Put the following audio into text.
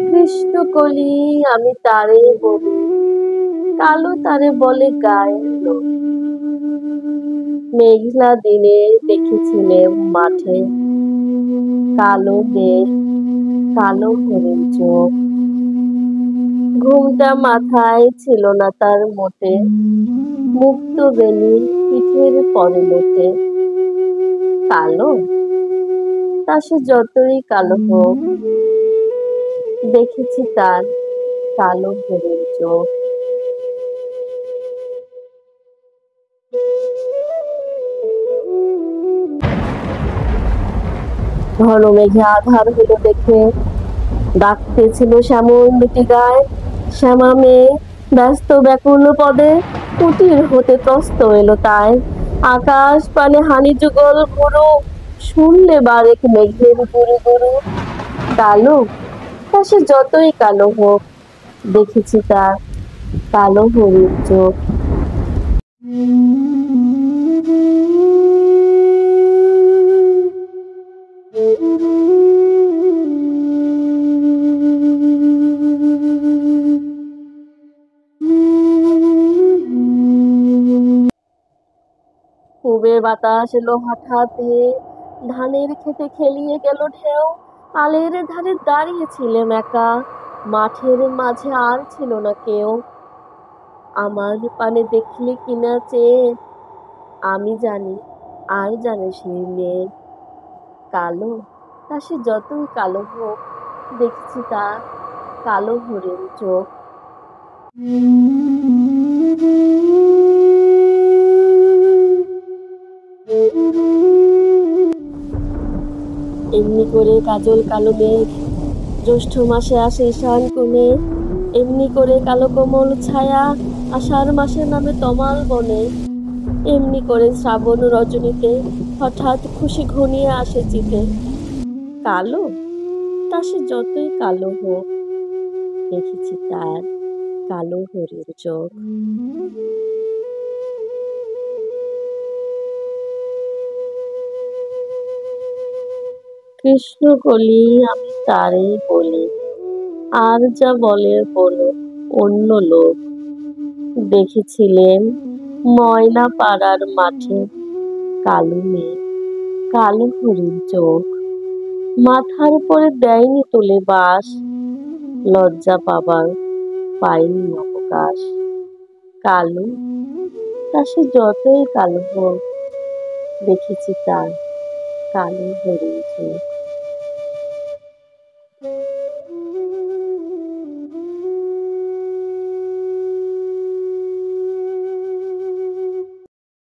কৃষ্ণকলি আমি তারে বলি, কালো তারে বলে গায়ের লোক। মেঘলা দিনে দেখেছিলেম মাঠে, কালো মেঘ, কালো হরিণ চোখ। ঘুমটা মাথায় ছিল না তার মোটে, মুক্ত বেনি পিঠের পরলোতে। কালো, তা সে যতই কালো হোক, দেখেছি তার কালো হরিণ চোখ। ঘন মেঘে আধার হলো দেখে, ডাকতেছিল শ্যামল দুটি গায়ে। শ্যামা মেয়ে ব্যস্ত ব্যাকুল পদে, কুটির হতে ত্রস্ত এলো তাই। আকাশ পানে হানি যুগল গুরু, শুনলে বারেক মেঘের গুরু গুরু। কালো, তা সে যতই কালো হোক, দেখেছি তার কালো হরিণ চোখ। পূবের বাতাস এলো হঠাৎ ধেয়ে, ধানের খেতে খেলিয়ে গেল ঢেউ। আলের ধারে দাঁড়িয়েছিলেম একা, মাঠের মাঝে আর ছিল না কেউ। আমার পানে দেখলে কিনা চেয়ে, আমি জানি আর জানে সেই মেয়ে। কালো, তা সে যতই কালো হোক, দেখছি তার কালো হরিণ চোখ। এমনি করে কাজল কালো মেঘ, জ্যৈষ্ঠ মাসে আসে ঈশান কোণে। এমনি করে কালো কোমল ছায়া, আষাঢ় মাসে নামে তমাল বনে। এমনি করে শ্রাবণ রজনীতে হঠাৎ খুশি ঘনিয়ে আসে চিতে। কালো, তা সে যতই কালো হোক, দেখেছি তার কালো হরিণ চোখ। কৃষ্ণকলি আমি তারে বলি, আর যা বলে বলো অন্য লোক। দেখেছিলেন ময়না পাড়ার মাঠে, কালো মেঘ, কালো হরিণ চোখ। মাথার উপরে দেয়নি তুলে বাস, লজ্জা পাবার পাইনি অবকাশ। কালো, তা সে যতই কালো হোক, দেখেছি তার কালো হরিণ চোখ।